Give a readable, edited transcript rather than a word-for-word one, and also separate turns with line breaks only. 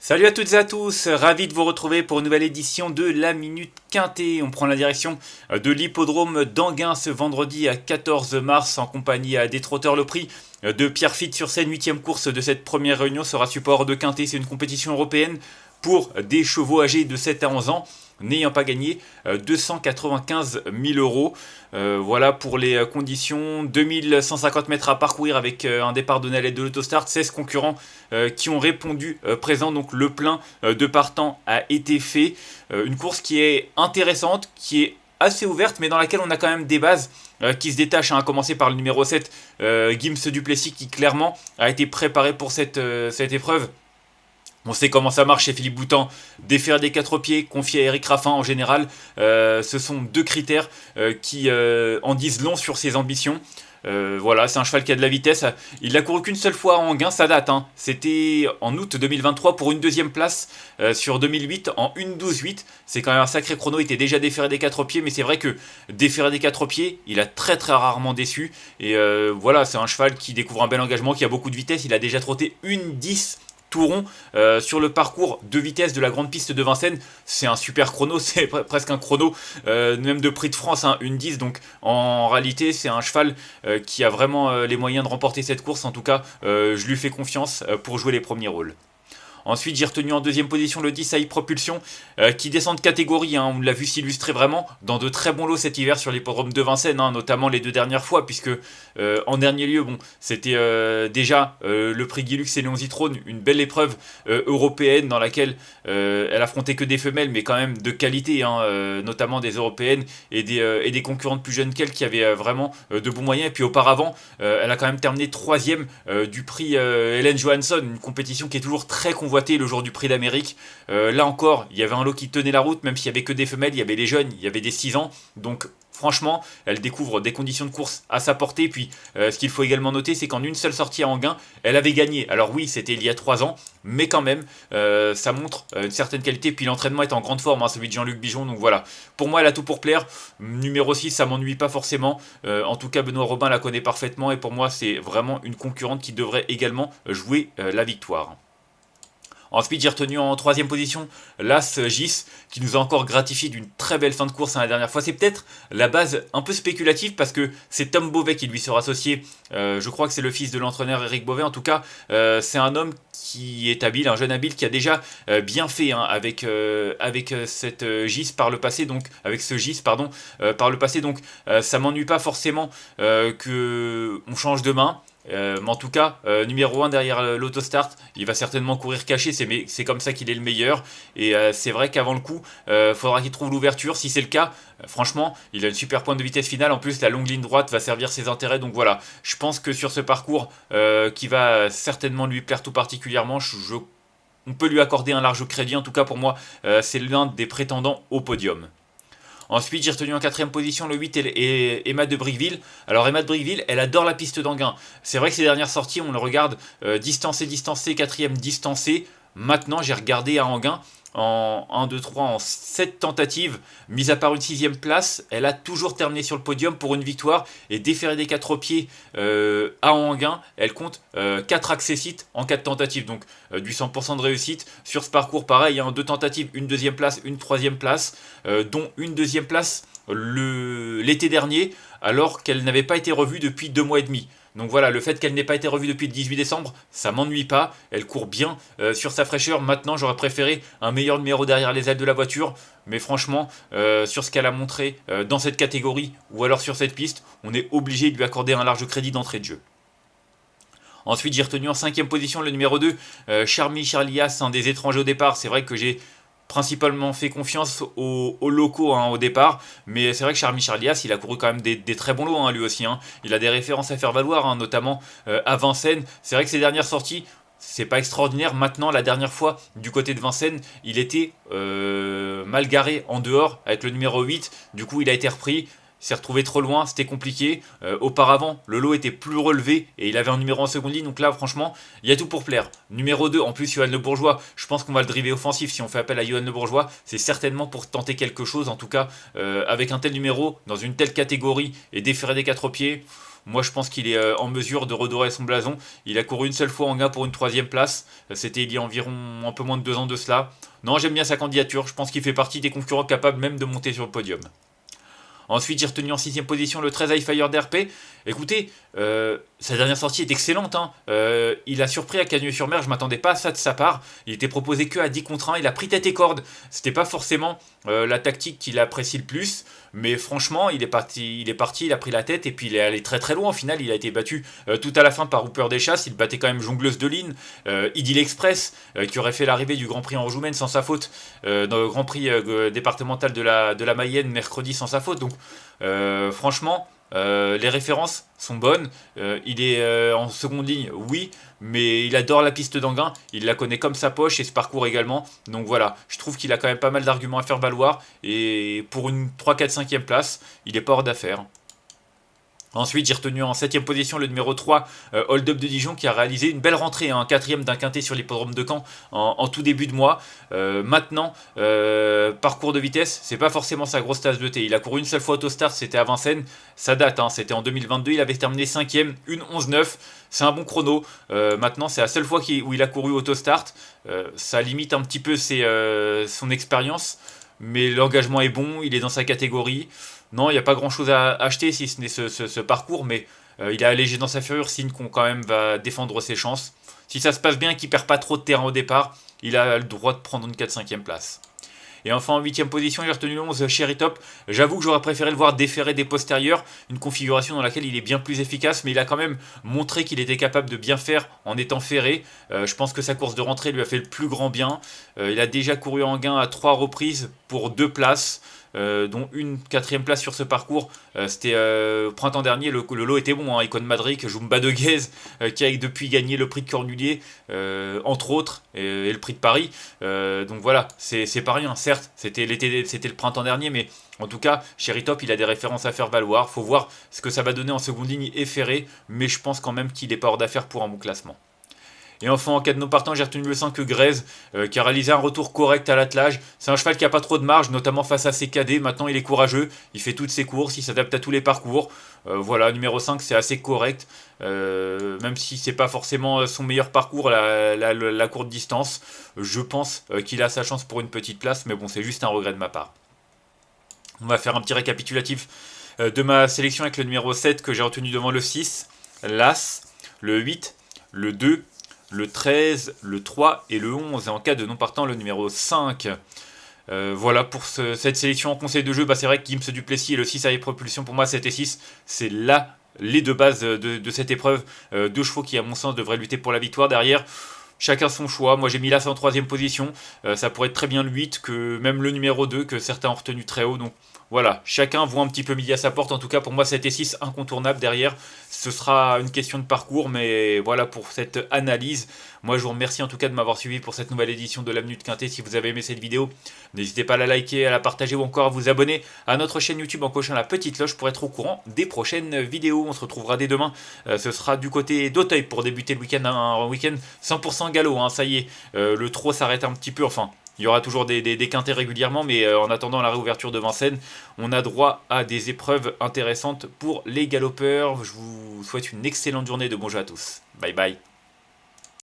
Salut à toutes et à tous, ravi de vous retrouver pour une nouvelle édition de la Minute Quintée. On prend la direction de l'hippodrome d'Anguin ce vendredi à 14 mars en compagnie des trotteurs. Le prix de Pierrefitte sur scène, 8ème course de cette première réunion, sera support de Quintée. C'est une compétition européenne pour des chevaux âgés de 7 à 11 ans n'ayant pas gagné 295 000 euros. Voilà pour les conditions. 2150 mètres à parcourir avec un départ de Nalette de l'autostart. 16 concurrents qui ont répondu présent. Donc le plein de partants a été fait. Une course qui est intéressante, qui est assez ouverte, mais dans laquelle on a quand même des bases qui se détachent, à commencer par le numéro 7, Gims Duplessis, qui clairement a été préparé pour cette épreuve. On sait comment ça marche chez Philippe Boutan, défaire des 4 pieds, confié à Eric Raffin en général. Ce sont deux critères qui en disent long sur ses ambitions. Voilà, c'est un cheval qui a de la vitesse. Il l'a couru qu'une seule fois à Anguin, ça date. C'était en août 2023 pour une deuxième place sur 2008 en 1:12:8. C'est quand même un sacré chrono. Il était déjà déféré des 4 pieds, mais c'est vrai que déféré des 4 pieds, il a très très rarement déçu. Et voilà, c'est un cheval qui découvre un bel engagement, qui a beaucoup de vitesse. Il a déjà trotté 1:10 tout rond sur le parcours de vitesse de la grande piste de Vincennes. C'est un super chrono, c'est presque un chrono même de prix de France, 1:10. Donc en réalité c'est un cheval qui a vraiment les moyens de remporter cette course. En tout cas je lui fais confiance pour jouer les premiers rôles. Ensuite, j'ai retenu en deuxième position le 10 AI Propulsion, qui descend de catégorie. On l'a vu s'illustrer vraiment dans de très bons lots cet hiver sur l'hippodrome de Vincennes, notamment les 2 dernières fois, puisque en dernier lieu, c'était déjà le prix Guilux et Léon Zitrone, une belle épreuve européenne dans laquelle elle affrontait que des femelles, mais quand même de qualité, notamment des européennes et des concurrentes plus jeunes qu'elle qui avaient vraiment de bons moyens. Et puis auparavant, elle a quand même terminé 3ème du prix Hélène Johansson, une compétition qui est toujours très convoitée le jour du prix d'Amérique. Là encore, il y avait un lot qui tenait la route, même s'il n'y avait que des femelles, il y avait des jeunes, il y avait des 6 ans. Donc franchement, elle découvre des conditions de course à sa portée. Puis ce qu'il faut également noter, c'est qu'en une seule sortie à Anguin, elle avait gagné. Alors oui, c'était il y a 3 ans, mais quand même, ça montre une certaine qualité. Puis l'entraînement est en grande forme, celui de Jean-Luc Bijon. Donc voilà, pour moi, elle a tout pour plaire. Numéro 6, ça m'ennuie pas forcément. En tout cas, Benoît Robin la connaît parfaitement. Et pour moi, c'est vraiment une concurrente qui devrait également jouer la victoire. Ensuite, j'ai retenu en 3ème position l'As Gis, qui nous a encore gratifié d'une très belle fin de course la dernière fois. C'est peut-être la base un peu spéculative parce que c'est Tom Beauvais qui lui sera associé. Je crois que c'est le fils de l'entraîneur Éric Beauvais. En tout cas, c'est un homme qui est habile, un jeune habile qui a déjà bien fait avec cette Gis par le passé. Donc avec ce Gis, pardon, par le passé. Donc ça m'ennuie pas forcément que on change de main. Mais en tout cas, numéro 1 derrière l'autostart, il va certainement courir caché, c'est comme ça qu'il est le meilleur. Et c'est vrai qu'avant le coup, faudra qu'il trouve l'ouverture. Si c'est le cas, franchement, il a une super pointe de vitesse finale. En plus, la longue ligne droite va servir ses intérêts. Donc voilà, je pense que sur ce parcours qui va certainement lui plaire tout particulièrement, on peut lui accorder un large crédit. En tout cas, pour moi, c'est l'un des prétendants au podium. Ensuite, j'ai retenu en 4ème position le 8 et Emma de Bricqueville. Alors Emma de Bricqueville, elle adore la piste d'Anguin. C'est vrai que ces dernières sorties, on le regarde distancé, 4ème distancé. Maintenant, j'ai regardé à Anguin en 1, 2, 3, en 7 tentatives, mis à part une 6ème place, elle a toujours terminé sur le podium pour une victoire et déférée des 4 pieds à Anguin, elle compte 4 accessites en 4 tentatives, donc du 100% de réussite. Sur ce parcours, pareil, 2 tentatives, une 2ème place, une 3ème place, dont une 2ème place l'été dernier, alors qu'elle n'avait pas été revue depuis 2 mois et demi. Donc voilà, le fait qu'elle n'ait pas été revue depuis le 18 décembre, ça m'ennuie pas. Elle court bien sur sa fraîcheur. Maintenant, j'aurais préféré un meilleur numéro derrière les ailes de la voiture. Mais franchement, sur ce qu'elle a montré dans cette catégorie ou alors sur cette piste, on est obligé de lui accorder un large crédit d'entrée de jeu. Ensuite, j'ai retenu en 5ème position le numéro 2, Charmy Charlias, un des étrangers au départ. C'est vrai que j'ai principalement fait confiance aux locaux au départ, mais c'est vrai que Charmy Charlias, il a couru quand même des très bons lots lui aussi. Il a des références à faire valoir, notamment à Vincennes. C'est vrai que ces dernières sorties, c'est pas extraordinaire. Maintenant, la dernière fois, du côté de Vincennes, il était mal garé en dehors avec le numéro 8. Du coup, il a été repris. s'est retrouvé trop loin, c'était compliqué. Auparavant, le lot était plus relevé et il avait un numéro en seconde ligne. Donc là, franchement, il y a tout pour plaire. Numéro 2, en plus, Johan Le Bourgeois. Je pense qu'on va le driver offensif. Si on fait appel à Johan Le Bourgeois, c'est certainement pour tenter quelque chose. En tout cas, avec un tel numéro, dans une telle catégorie et déférer des 4 pieds. Moi, je pense qu'il est en mesure de redorer son blason. Il a couru une seule fois en gain pour une 3e place. C'était il y a environ un peu moins de 2 ans de cela. Non, j'aime bien sa candidature. Je pense qu'il fait partie des concurrents capables même de monter sur le podium. Ensuite, j'ai retenu en 6ème position le 13 Highfire d'RP. Écoutez, sa dernière sortie est excellente. Hein. Il a surpris à Cagnes-sur-Mer, je ne m'attendais pas à ça de sa part. Il était proposé que à 10 contre 1, il a pris tête et corde. C'était pas forcément la tactique qu'il apprécie le plus. Mais franchement, il est parti, il a pris la tête et puis il est allé très très loin. Au final, il a été battu tout à la fin par Hooper Deschasses. Il battait quand même Jongleuse de Ligne, Idyll Express, qui aurait fait l'arrivée du Grand Prix en Anjoumen sans sa faute, dans le Grand Prix départemental de la Mayenne mercredi sans sa faute. Donc franchement, les références sont bonnes. Il est en seconde ligne, oui, mais il adore la piste d'Anguin. Il la connaît comme sa poche et ce parcours également. Donc voilà, je trouve qu'il a quand même pas mal d'arguments à faire valoir. Et pour une 3, 4, 5e place, il n'est pas hors d'affaire. Ensuite, j'ai retenu en 7ème position le numéro 3, Hold Up de Dijon, qui a réalisé une belle rentrée, un 4ème d'un quintet sur l'hippodrome de Caen en tout début de mois. Maintenant, parcours de vitesse, c'est pas forcément sa grosse tasse de thé. Il a couru une seule fois Autostart, c'était à Vincennes. Ça date, hein, c'était en 2022. Il avait terminé 5ème, une 11-9. C'est un bon chrono. Maintenant, c'est la seule fois où il a couru Autostart. Ça limite un petit peu son expérience, mais l'engagement est bon, il est dans sa catégorie. Non, il n'y a pas grand chose à acheter si ce n'est ce parcours, mais il est allégé dans sa fureur, signe qu'on quand même va défendre ses chances. Si ça se passe bien, qu'il ne perd pas trop de terrain au départ, il a le droit de prendre une 4-5e place. Et enfin en 8ème position, j'ai retenu le 11 Cherry Top. J'avoue que j'aurais préféré le voir déférer des postérieurs, une configuration dans laquelle il est bien plus efficace, mais il a quand même montré qu'il était capable de bien faire en étant ferré. Je pense que sa course de rentrée lui a fait le plus grand bien. Il a déjà couru en gain à 3 reprises pour 2 places. Dont une 4e place sur ce parcours. C'était printemps dernier, le lot était bon, hein. Icon Madrid, Jumba de Guez, qui a depuis gagné le prix de Cornulier, entre autres, et le prix de Paris. Donc voilà, c'est pas rien, certes, c'était le printemps dernier, mais en tout cas, Cherry Top, il a des références à faire valoir. Faut voir ce que ça va donner en seconde ligne et ferré, mais je pense quand même qu'il est pas hors d'affaire pour un bon classement. Et enfin, en cas de non partant, j'ai retenu le 5 Grèze, qui a réalisé un retour correct à l'attelage. C'est un cheval qui n'a pas trop de marge, notamment face à ses cadets. Maintenant, il est courageux, il fait toutes ses courses, il s'adapte à tous les parcours. Voilà, numéro 5, c'est assez correct. Même si c'est pas forcément son meilleur parcours, la courte distance. Je pense qu'il a sa chance pour une petite place, mais bon, c'est juste un regret de ma part. On va faire un petit récapitulatif de ma sélection avec le numéro 7 que j'ai retenu devant le 6, l'As, le 8, le 2, le 13, le 3 et le 11. Et en cas de non partant, le numéro 5. Voilà pour cette sélection en conseil de jeu. C'est vrai que Gims Duplessis et le 6 avec propulsion, pour moi 7 et 6, c'est là les deux bases de cette épreuve. Deux chevaux qui, à mon sens, devraient lutter pour la victoire. Derrière, chacun son choix. Moi, j'ai mis l'As en 3ème position. Ça pourrait être très bien le 8, que même le numéro 2, que certains ont retenu très haut. Donc voilà, chacun voit un petit peu midi à sa porte. En tout cas, pour moi, 7 et 6, incontournable. Derrière, ce sera une question de parcours. Mais voilà pour cette analyse. Moi, je vous remercie en tout cas de m'avoir suivi pour cette nouvelle édition de la Minute Quintet. Si vous avez aimé cette vidéo, n'hésitez pas à la liker, à la partager ou encore à vous abonner à notre chaîne YouTube en cochant la petite cloche pour être au courant des prochaines vidéos. On se retrouvera dès demain. Ce sera du côté d'Auteuil pour débuter le week-end. Un week-end 100% galop. Hein, ça y est, le trot s'arrête un petit peu. Enfin, il y aura toujours des quintets régulièrement, mais en attendant la réouverture de Vincennes, on a droit à des épreuves intéressantes pour les galopeurs. Je vous souhaite une excellente journée de bon jeu à tous. Bye bye.